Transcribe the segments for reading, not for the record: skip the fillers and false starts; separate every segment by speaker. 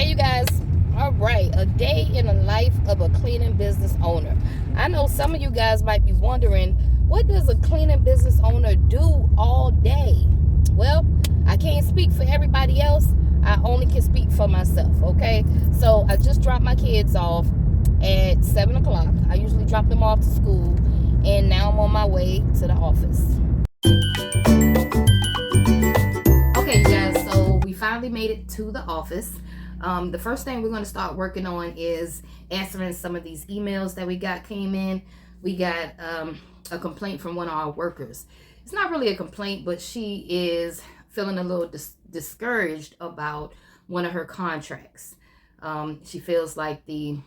Speaker 1: Okay, you guys. All right, a day in the life of a cleaning business owner. I know some of you guys might be wondering, what does a cleaning business owner do all day? Well, I can't speak for everybody else. I only can speak for myself, okay? So I just dropped my kids off at 7 o'clock. I usually drop them off to school, and now I'm on my way to the office. Okay, you guys, so we finally made it to the office. The first thing we're going to start working on is answering some of these emails that we got came in. We got a complaint from one of our workers. It's not really a complaint, but she is feeling a little discouraged about one of her contracts. She feels like the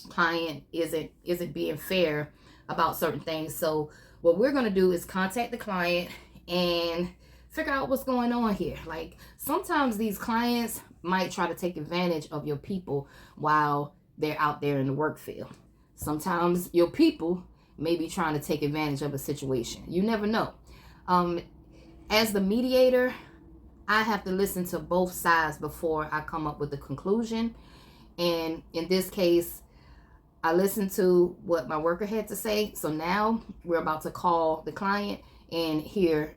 Speaker 1: client isn't being fair about certain things. So what we're going to do is contact the client and figure out what's going on here. Like, sometimes these clients might try to take advantage of your people while they're out there in the work field. Sometimes your people may be trying to take advantage of a situation. You never know. As the mediator, I have to listen to both sides before I come up with a conclusion. And in this case, I listened to what my worker had to say. So now we're about to call the client and hear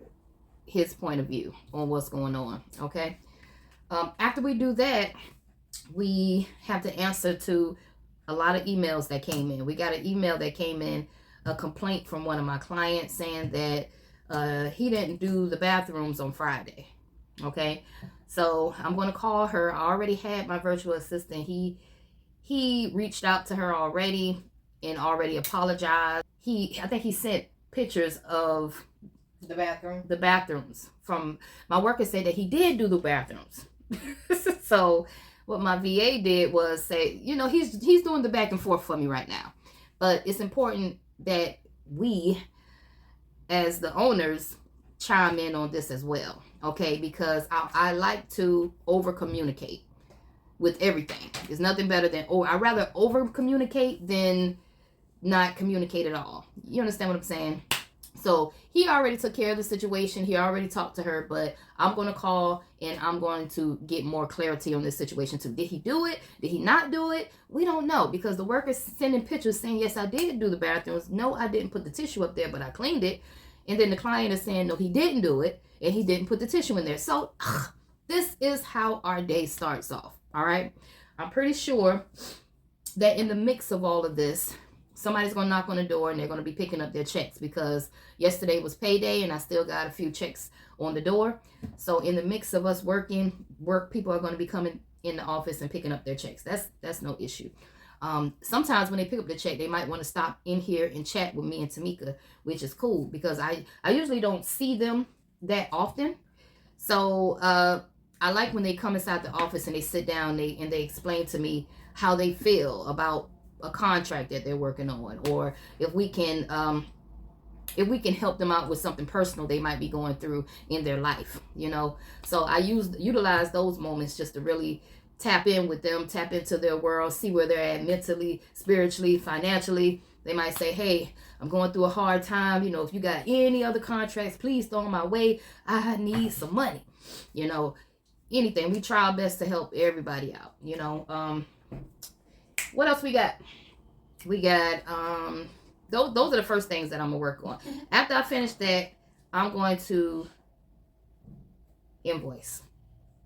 Speaker 1: his point of view on what's going on. Okay. After we do that, we have to answer to a lot of emails that came in. We got an email that came in, a complaint from one of my clients saying that he didn't do the bathrooms on Friday. Okay. So I'm going to call her. I already had my virtual assistant. He reached out to her already and already apologized. I think he sent pictures of the bathrooms from my worker. Said that he did do the bathrooms. So what my VA did was say, he's doing the back and forth for me right now, but it's important that we as the owners chime in on this as well. Okay, because I like to over communicate with everything. There's nothing better than, I'd rather over communicate than not communicate at all. You understand what I'm saying? So he already took care of the situation. He already talked to her, but I'm going to call and I'm going to get more clarity on this situation too. Did he do it? Did he not do it? We don't know, because the worker's sending pictures saying, yes, I did do the bathrooms. No, I didn't put the tissue up there, but I cleaned it. And then the client is saying, no, he didn't do it, and he didn't put the tissue in there. So this is how our day starts off. All right. I'm pretty sure that in the mix of all of this, somebody's going to knock on the door and they're going to be picking up their checks, because yesterday was payday and I still got a few checks on the door. So in the mix of us people are going to be coming in the office and picking up their checks. That's no issue. Sometimes when they pick up the check, they might want to stop in here and chat with me and Tamika, which is cool, because I usually don't see them that often. So I like when they come inside the office and they sit down and they explain to me how they feel about a contract that they're working on, or if we can help them out with something personal they might be going through in their life, So I utilize those moments just to really tap in with them, tap into their world, see where they're at mentally, spiritually, financially. They might say, hey, I'm going through a hard time. If you got any other contracts, please throw them my way. I need some money. Anything. We try our best to help everybody out. What else we got? We got those are the first things that I'm gonna work on. After I finish that, I'm going to invoice.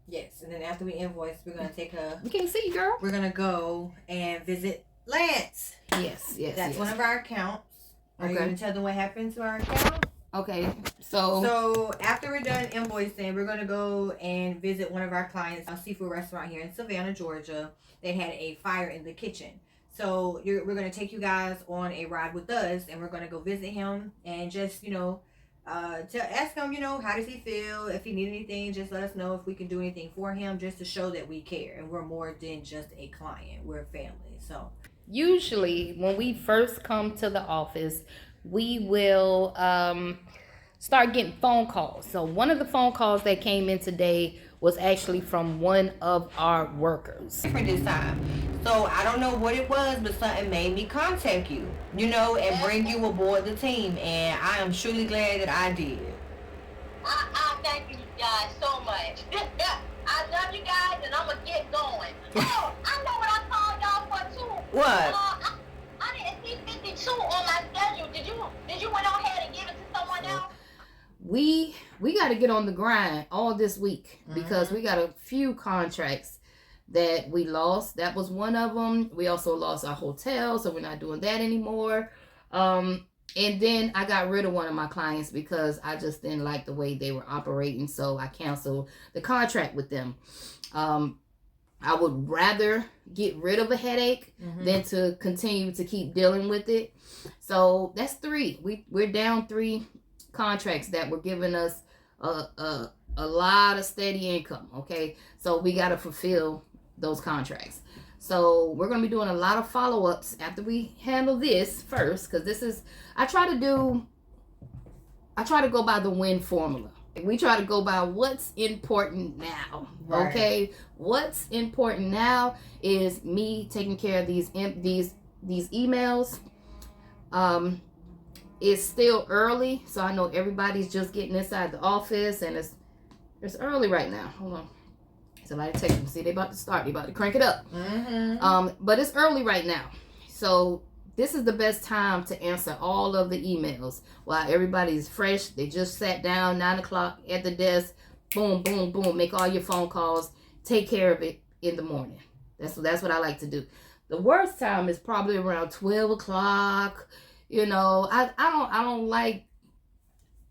Speaker 2: Yes, and then after we invoice, we're gonna take
Speaker 1: We can't see you, girl.
Speaker 2: We're gonna go and visit Lance.
Speaker 1: Yes.
Speaker 2: That's one of our accounts. Are you gonna tell them what happened to our account?
Speaker 1: Okay, so
Speaker 2: after we're done invoicing, we're gonna go and visit one of our clients, a seafood restaurant here in Savannah, Georgia. They had a fire in the kitchen. So we're gonna take you guys on a ride with us, and we're gonna go visit him and just to ask him, how does he feel? If he needs anything, just let us know if we can do anything for him, just to show that we care and we're more than just a client. We're a family. So
Speaker 1: usually when we first come to the office, we will start getting phone calls. So one of the phone calls that came in today was actually from one of our workers.
Speaker 2: Different this time. So I don't know what it was, but something made me contact you, and bring you aboard the team. And I am truly glad that I did.
Speaker 3: I thank you guys so much. I love you guys, and I'm going to get going. Oh, I know what I called y'all for too.
Speaker 4: What?
Speaker 3: I didn't see 52 on my schedule. Did you went on ahead and give it to someone else?
Speaker 1: We got to get on the grind all this week because we got a few contracts that we lost. That was one of them. We also lost our hotel, so we're not doing that anymore. And then I got rid of one of my clients because I just didn't like the way they were operating, so I canceled the contract with them. I would rather get rid of a headache than to continue to keep dealing with it. So that's 3. We're down 3 contracts that were giving us a lot of steady income. Okay, so we got to fulfill those contracts. So we're going to be doing a lot of follow-ups after we handle this first, because this is, I try to go by the WIN formula. We try to go by what's important now. Okay, right. What's important now is me taking care of these emails. It's still early, so I know everybody's just getting inside the office, and it's early right now. Hold on. Somebody text me. See, they about to start. They about to crank it up. But it's early right now. So this is the best time to answer all of the emails while everybody's fresh. They just sat down 9 o'clock at the desk. Boom, boom, boom. Make all your phone calls. Take care of it in the morning. That's what I like to do. The worst time is probably around 12 o'clock. You know, I don't like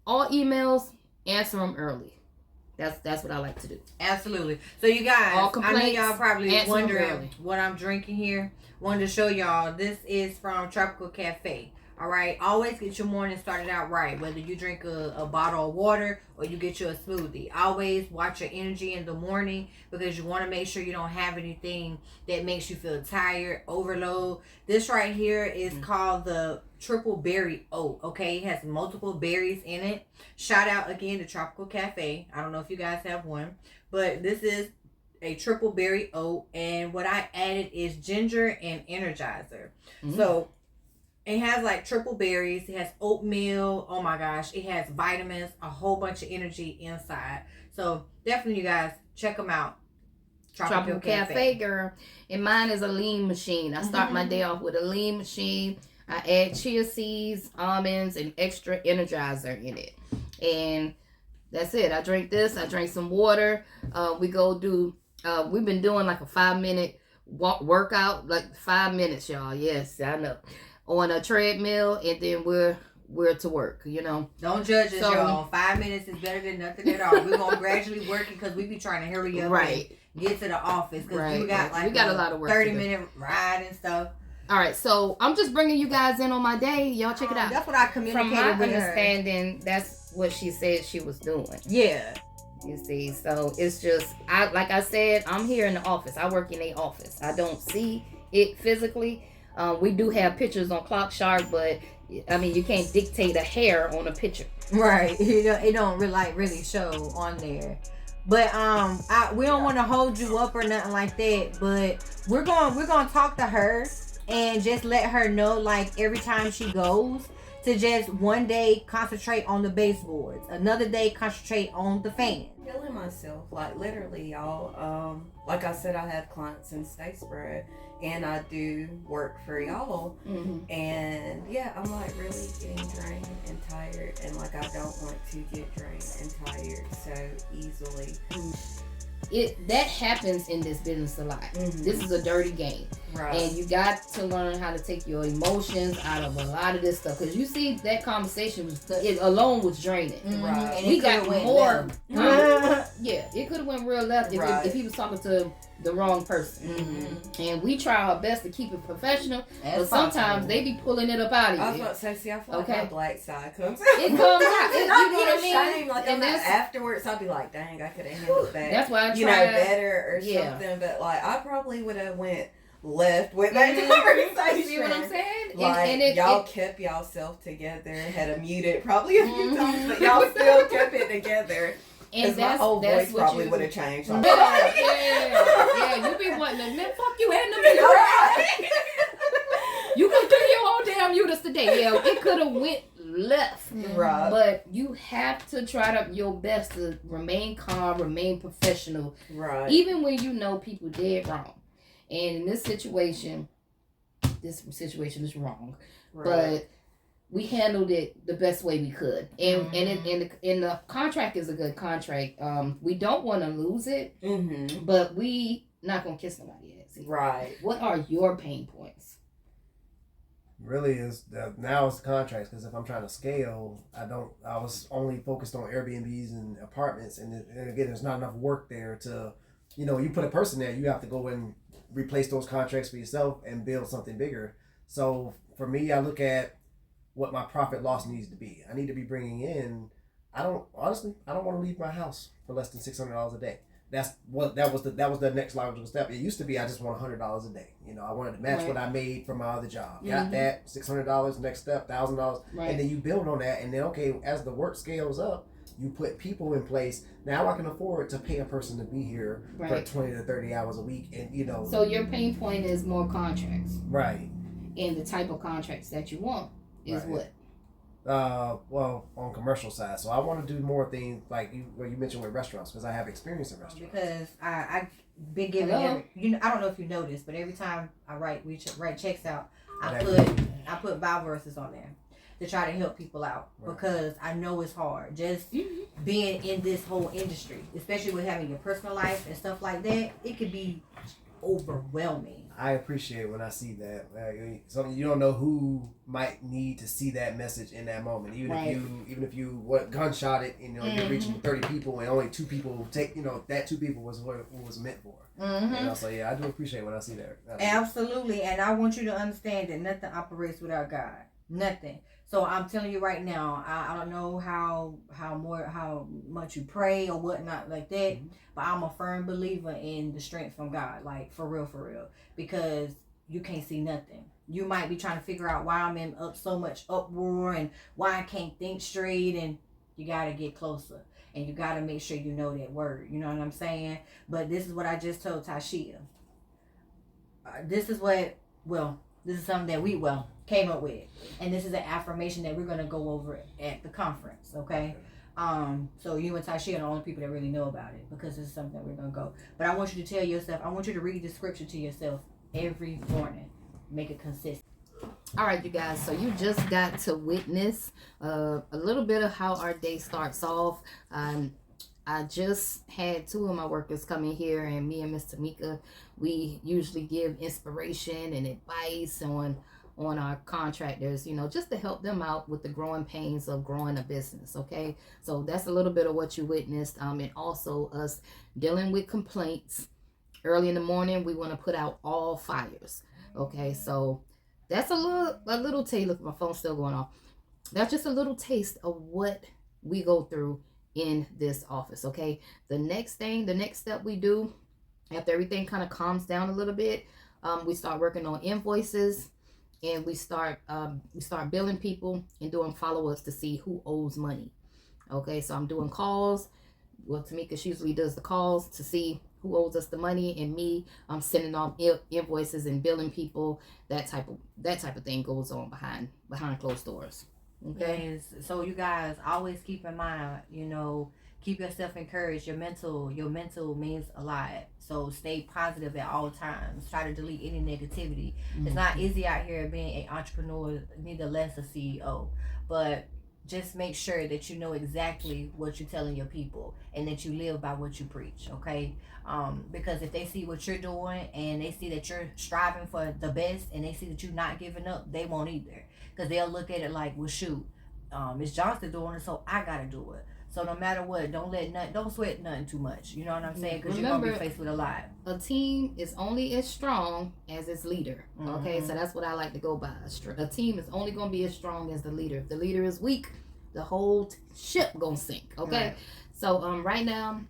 Speaker 1: all emails. Answer them early. That's what I like to do.
Speaker 2: Absolutely. So you guys, I know y'all probably wondering what I'm drinking here. Wanted to show y'all, this is from Tropical Cafe. All right, always get your morning started out right. Whether you drink a bottle of water or you get you a smoothie, always watch your energy in the morning because you want to make sure you don't have anything that makes you feel tired, overload. This right here is called the Triple Berry Oat. Okay, it has multiple berries in it. Shout out again to Tropical Cafe. I don't know if you guys have one, but this is a triple berry oat, and what I added is ginger and Energizer. So it has like triple berries, it has oatmeal, oh my gosh, it has vitamins, a whole bunch of energy inside. So definitely you guys check them out.
Speaker 1: Tropical Cafe, girl. And mine is a lean machine. I start my day off with a lean machine. I add chia seeds, almonds, and extra Energizer in it. And that's it. I drink this. I drink some water. We've been doing like a 5-minute workout, like 5 minutes, y'all. Yes, I know. On a treadmill, and then we're to work, you know. Don't
Speaker 2: judge us, y'all. 5 minutes is better than nothing at all. We're going to gradually work because we be trying to hurry up and get to the office because we got a lot of work 30-minute ride and stuff.
Speaker 1: All right, so I'm just bringing you guys in on my day. Y'all check it out.
Speaker 2: That's what I communicated with her.
Speaker 1: From my understanding, that's what she said she was doing.
Speaker 2: Yeah.
Speaker 1: You see, so it's just, like I said, I'm here in the office. I work in a office. I don't see it physically. We do have pictures on Clock Shark, but I mean, you can't dictate a hair on a picture.
Speaker 2: Right. It don't really show on there. But we don't want to hold you up or nothing like that. But we're gonna talk to her and just let her know, like, every time she goes, to just one day concentrate on the baseboards, another day concentrate on the fan.
Speaker 4: Killing myself, like literally, y'all. Like I said, I have clients in Statesboro, and I do work for y'all. And yeah, I'm like really getting drained and tired, and like I don't want to get drained and tired so easily.
Speaker 1: That happens in this business a lot. This is a dirty game. Right. And you got to learn how to take your emotions out of a lot of this stuff. Because you see, that conversation alone was draining.
Speaker 2: Right.
Speaker 1: And we got more. Yeah, it could have went real left if he was talking to the wrong person. And we try our best to keep it professional. But sometimes they be pulling it up out of you.
Speaker 4: I was about to say, see, I feel like my black side comes
Speaker 1: It comes out. You know what I mean?
Speaker 4: Shame. Like, afterwards, I'll be like, dang, I could have handled that.
Speaker 1: That's why I tried.
Speaker 4: Better or something. But like, I probably would have went left with that conversation.
Speaker 1: See what I'm saying?
Speaker 4: Like, y'all kept y'all-self together, had a muted probably a few times, but y'all still kept it together. And my whole voice probably would have changed. Like,
Speaker 1: yeah, you be wanting to, man, fuck you and the mute. Right. You could do your own damn mutus today. Yeah, it could have went left.
Speaker 4: Right.
Speaker 1: But you have to try your best to remain calm, remain professional.
Speaker 4: Right.
Speaker 1: Even when you know people dead wrong. And in this situation is wrong.
Speaker 2: Right.
Speaker 1: But we handled it the best way we could, and the contract is a good contract. We don't want to lose it, but we not gonna kiss nobody ass.
Speaker 4: Right.
Speaker 1: What are your pain points?
Speaker 5: Really is now it's the contracts, because if I'm trying to scale, I was only focused on Airbnbs and apartments, and again, there's not enough work there to, you put a person there, you have to go and replace those contracts for yourself and build something bigger. So for me, I look at what my profit loss needs to be. I need to be bringing in. I don't want to leave my house for less than $600 a day. That was the next logical step. It used to be I just want $100 a day. I wanted to match what I made from my other job. Got that $600. Next step $1,000, and then you build on that. And then as the work scales up, you put people in place. Now I can afford to pay a person to be here for 20 to 30 hours a week, and
Speaker 1: So your pain point is more contracts,
Speaker 5: right?
Speaker 1: And the type of contracts that you want is what?
Speaker 5: Well, on commercial side, so I want to do more things like you mentioned with restaurants, because I have experience in restaurants.
Speaker 2: Because I've been giving I don't know if you noticed, but every time I write checks out, I put Bible verses on there to try to help people out, because I know it's hard just being in this whole industry, especially with having your personal life and stuff like that. It could be overwhelming.
Speaker 5: I appreciate when I see that. Something you don't know who might need to see that message in that moment. Even if you gunshot it, you're reaching 30 people and only 2 people take. That 2 people was what it was meant for. So I do appreciate when I see that.
Speaker 2: Absolutely, and I want you to understand that nothing operates without God. Nothing. So I'm telling you right now, I don't know how much you pray or whatnot like that, but I'm a firm believer in the strength from God, like for real, because you can't see nothing. You might be trying to figure out why I'm in so much uproar and why I can't think straight, and you gotta get closer and you gotta make sure you know that word. You know what I'm saying? But this is what I just told Tashia. This is something that we came up with, and this is an affirmation that we're going to go over at the conference. Okay. So you and Tashia are the only people that really know about it, because this is something that we're going to go. But I want you to tell yourself, I want you to read the scripture to yourself every morning. Make it consistent.
Speaker 1: All right, you guys, so you just got to witness a little bit of how our day starts off. I just had 2 of my workers come in here, and me and Miss Tamika, we usually give inspiration and advice on our contractors, just to help them out with the growing pains of growing a business. Okay, so that's a little bit of what you witnessed, and also us dealing with complaints early in the morning. We want to put out all fires. Okay, so that's a little taste. Look, my phone's still going off. That's just a little taste of what we go through in this office. Okay, the next step we do after everything kind of calms down a little bit, we start working on invoices, and we start billing people and doing follow-ups to see who owes money. Okay, so I'm doing calls. Well, Tamika, she usually does the calls to see who owes us the money, and me, I'm sending off invoices and billing people. That type of thing goes on behind closed doors. Okay.
Speaker 2: Yes. So you guys always keep in mind, keep yourself encouraged. Your mental means a lot. So stay positive at all times. Try to delete any negativity. It's not easy out here being an entrepreneur, neither less a CEO. But just make sure that you know exactly what you're telling your people, and that you live by what you preach. Okay. Because if they see what you're doing, and they see that you're striving for the best, and they see that you're not giving up, they won't either. Because they'll look at it like, well, shoot, Miss Johnson doing it, so I gotta do it. So no matter what, don't sweat nothing too much. You know what I'm saying? Because you're gonna be faced with a lot.
Speaker 1: A team is only as strong as its leader. Okay, so that's what I like to go by. A team is only gonna be as strong as the leader. If the leader is weak, the whole ship gonna sink. Okay, right. So right now,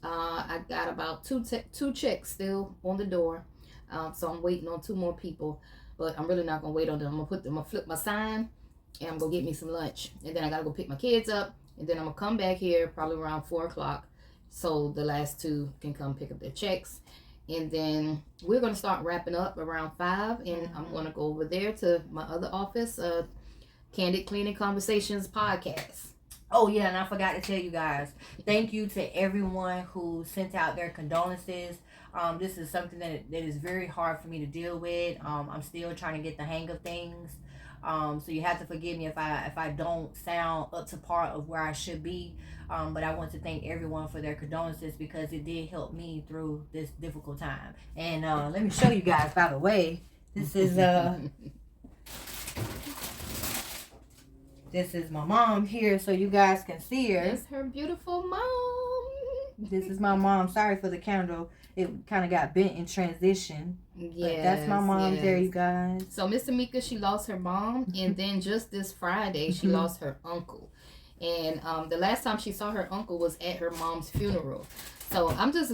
Speaker 1: I got about two checks still on the door. So I'm waiting on 2 more people, but I'm really not gonna wait on them. I'm gonna flip my sign, and I'm gonna get me some lunch, and then I gotta go pick my kids up. And then I'm going to come back here probably around 4 o'clock, so the last 2 can come pick up their checks. And then we're going to start wrapping up around 5. And I'm going to go over there to my other office, Candid Cleaning Conversations podcast.
Speaker 2: Oh, yeah, and I forgot to tell you guys, thank you to everyone who sent out their condolences This is something that is very hard for me to deal with. I'm still trying to get the hang of things. So you have to forgive me if I don't sound up to par of where I should be. But I want to thank everyone for their condolences because it did help me through this difficult time. And let me show you guys, by the way, this is this is my mom here, so you guys can see her.
Speaker 1: It's her beautiful mom.
Speaker 2: This is my mom. Sorry for the candle. It kind of got bent in transition.
Speaker 1: Yeah,
Speaker 2: That's my mom there, you guys.
Speaker 1: So Miss Tamika, she lost her mom, and then just this Friday, she lost her uncle. And the last time she saw her uncle was at her mom's funeral. So I'm just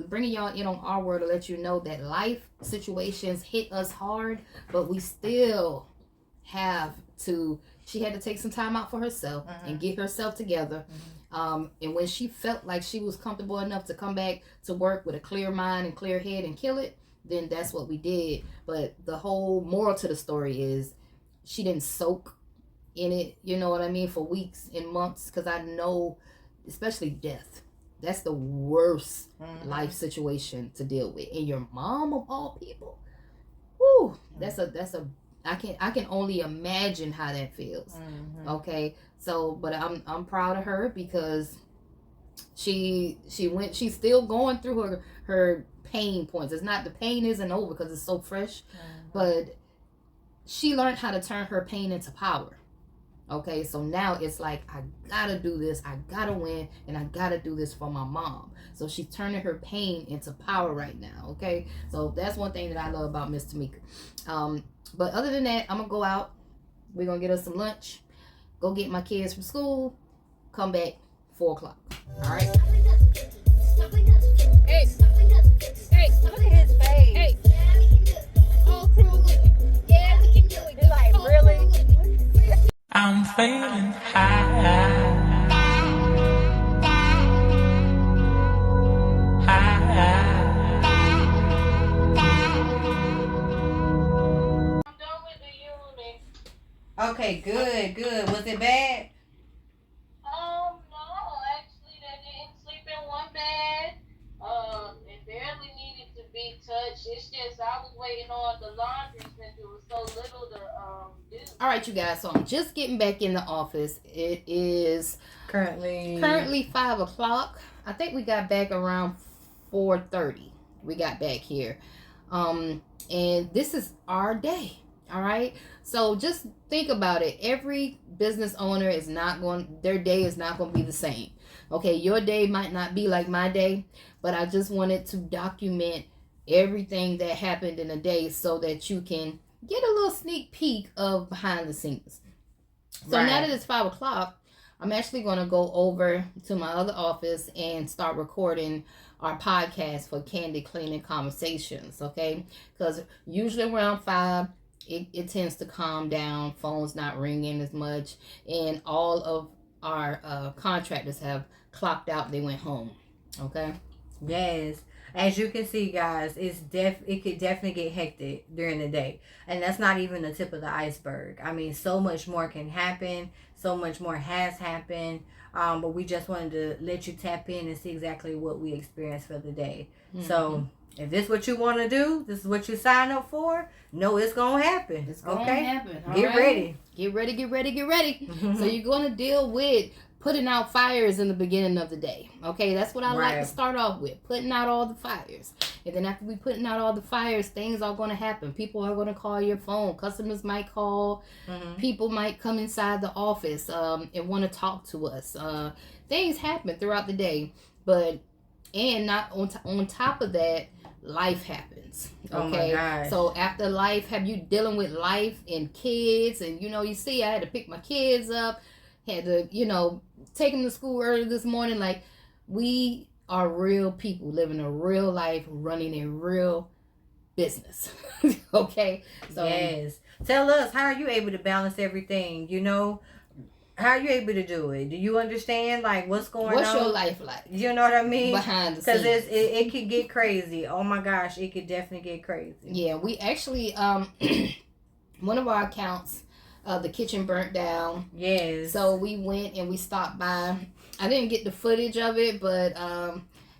Speaker 1: bringing y'all in on our word to let you know that life situations hit us hard, but we still have to. She had to take some time out for herself and get herself together. And when she felt like she was comfortable enough to come back to work with a clear mind and clear head and kill it, then that's what we did. But the whole moral to the story is she didn't soak in it, you know what I mean, for weeks and months, because I know, especially death, that's the worst life situation to deal with. And your mom of all people, whoo, that's a I can only imagine how that feels. Okay, so but I'm proud of her because she's still going through her pain points. It's not, the pain isn't over because it's so fresh, but she learned how to turn her pain into power. Okay, so now it's like, I gotta do this, I gotta win, and I gotta do this for my mom. So she's turning her pain into power right now. Okay, so that's one thing that I love about Miss Tamika. But other than that, I'm gonna go out. We're gonna get us some lunch, go get my kids from school, come back 4 o'clock. All right.
Speaker 6: Hey, hey, look at his face. Hey, whole crew, yeah, we can do it. He's like, really?
Speaker 7: I'm feeling high.
Speaker 2: Okay, good. Was it bad?
Speaker 3: No, actually, they didn't sleep in one bed. It barely needed to be touched. It's just I was waiting on the laundry since it was so little to do.
Speaker 1: All right, you guys. So I'm just getting back in the office. It is currently 5 o'clock. I think we got back around 4:30. We got back here, and this is our day. All right. So just think about it. Every business owner their day is not going to be the same. Okay. Your day might not be like my day, but I just wanted to document everything that happened in a day so that you can get a little sneak peek of behind the scenes. So now that it's 5 o'clock, I'm actually going to go over to my other office and start recording our podcast for Candid Cleaning Conversations. Okay. Because usually around 5, it tends to calm down, phones not ringing as much, and all of our contractors have clocked out, they went home. Okay.
Speaker 2: Yes. As you can see, guys, it could definitely get hectic during the day. And that's not even the tip of the iceberg. I mean, so much more can happen. So much more has happened. But we just wanted to let you tap in and see exactly what we experienced for the day. So if this is what you want to do, this is what you sign up for, no, it's going to happen.
Speaker 1: It's going to happen.
Speaker 2: Get ready.
Speaker 1: Get ready. So you're going to deal with putting out fires in the beginning of the day. Okay, that's what I like to start off with, putting out all the fires. And then after we putting out all the fires, things are going to happen. People are going to call your phone. Customers might call. People might come inside the office and want to talk to us. Things happen throughout the day. And not on top of that, life happens. Okay.
Speaker 2: Oh my gosh.
Speaker 1: So after life, have you dealing with life and kids? And you see, I had to pick my kids up, had to, take them to school early this morning. Like, we are real people living a real life, running a real business. Okay. So
Speaker 2: yes. Tell us, how are you able to balance everything? How are you able to do it? Do you understand, like, what's going on?
Speaker 1: What's your life like?
Speaker 2: You know what I mean?
Speaker 1: Behind the scenes.
Speaker 2: Because it could get crazy. Oh, my gosh. It could definitely get crazy.
Speaker 1: Yeah, we actually, one of our accounts, the kitchen burnt down.
Speaker 2: Yes.
Speaker 1: So we went and we stopped by. I didn't get the footage of it, but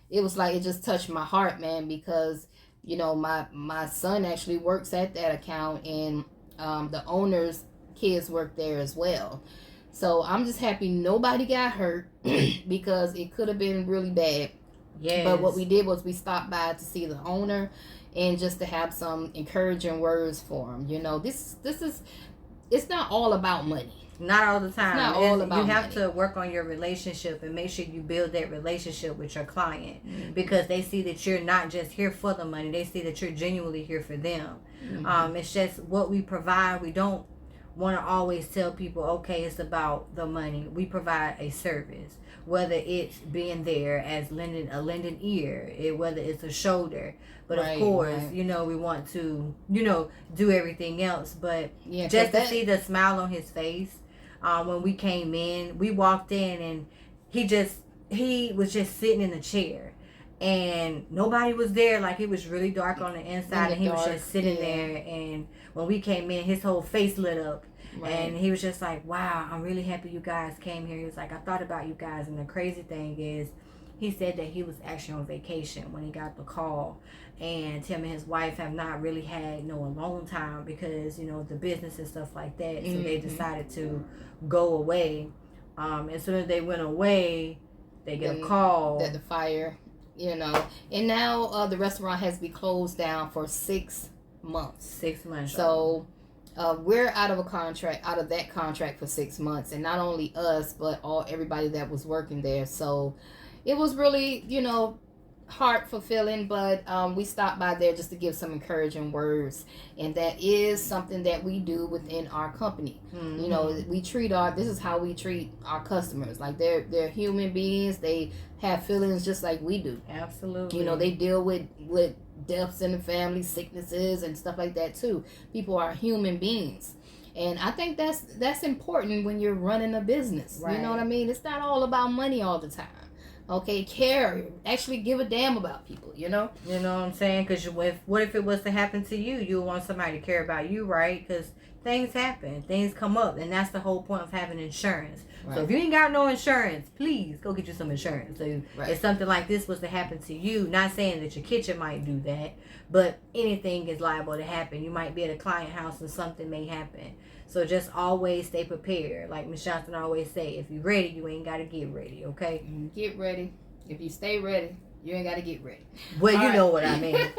Speaker 1: it was like it just touched my heart, man, because you know my son actually works at that account, and the owner's kids work there as well. So I'm just happy nobody got hurt because it could have been really bad.
Speaker 2: Yes.
Speaker 1: But what we did was we stopped by to see the owner and just to have some encouraging words for him. You know, this is, it's not all about money.
Speaker 2: Not all the time.
Speaker 1: It's not all about
Speaker 2: you have
Speaker 1: money.
Speaker 2: to work on your relationship and make sure you build that relationship with your client, because they see that you're not just here for the money. They see that you're genuinely here for them. It's just what we provide. We don't want to always tell people, okay, it's about the money. We provide a service, whether it's being there as lending a lending ear, whether it's a shoulder. But
Speaker 1: Right,
Speaker 2: of course,
Speaker 1: right.
Speaker 2: you know, we want to, you know, do everything else. But
Speaker 1: Yeah,
Speaker 2: just to
Speaker 1: 'cause
Speaker 2: see the smile on his face when we came in, we walked in and he was just sitting in the chair. And nobody was there. Like, it was really dark on the inside, and he was just sitting there. And when we came in, his whole face lit up.
Speaker 1: Right.
Speaker 2: And he was just like, wow, I'm really happy you guys came here. He was like, I thought about you guys. And the crazy thing is, he said that he was actually on vacation when he got the call. And him and his wife have not really had no alone time because, you know, the business and stuff like that. So they decided to go away. As soon as they went away, they get a call.
Speaker 1: That the fire, you know. And now the restaurant has been closed down for 6 months.
Speaker 2: 6 months.
Speaker 1: So we're out of that contract for 6 months, and not only us, but everybody that was working there. So it was really, you know, heart fulfilling, but we stopped by there just to give some encouraging words, and that is something that we do within our company. You know, this is how we treat our customers. Like, they're human beings. They have feelings just like we do.
Speaker 2: Absolutely.
Speaker 1: You know, they deal with deaths in the family, sicknesses and stuff like that too. People are human beings. And I think that's important when you're running a business.
Speaker 2: Right.
Speaker 1: You know what I mean? It's not all about money all the time. Okay, care. Actually give a damn about people, you know?
Speaker 2: You know what I'm saying? Because what if it was to happen to you? You would want somebody to care about you, right? Because things happen. Things come up. And that's the whole point of having insurance.
Speaker 1: Right.
Speaker 2: So if you ain't got no insurance, please go get you some insurance. So
Speaker 1: Right.
Speaker 2: if something like this was to happen to you, not saying that your kitchen might do that, but anything is liable to happen. You might be at a client house and something may happen. So just always stay prepared. Like Ms. Johnson always say, if you're ready, you ain't got to get ready, okay?
Speaker 1: Get ready. If you stay ready, you ain't got to get ready.
Speaker 2: Well,
Speaker 1: All
Speaker 2: you
Speaker 1: right.
Speaker 2: know what I mean.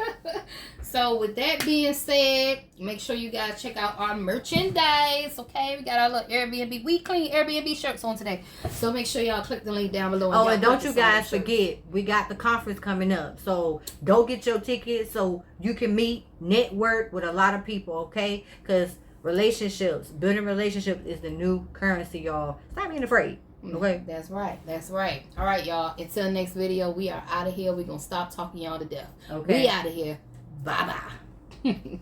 Speaker 1: So with that being said, make sure you guys check out our merchandise. Okay, we got our little Airbnb. We clean Airbnb shirts on today, so make sure y'all click the link down below.
Speaker 2: Oh,
Speaker 1: y'all
Speaker 2: and don't
Speaker 1: purchase
Speaker 2: you
Speaker 1: some of
Speaker 2: guys
Speaker 1: the shirts.
Speaker 2: forget, we got the conference coming up. So go get your tickets so you can meet, network with a lot of people, okay? Because building relationships is the new currency, y'all. Stop being afraid, okay?
Speaker 1: That's right. That's right. All right, y'all. Until next video, we are out of here. We're going to stop talking y'all to death.
Speaker 2: Okay.
Speaker 1: We out of here. Bye-bye.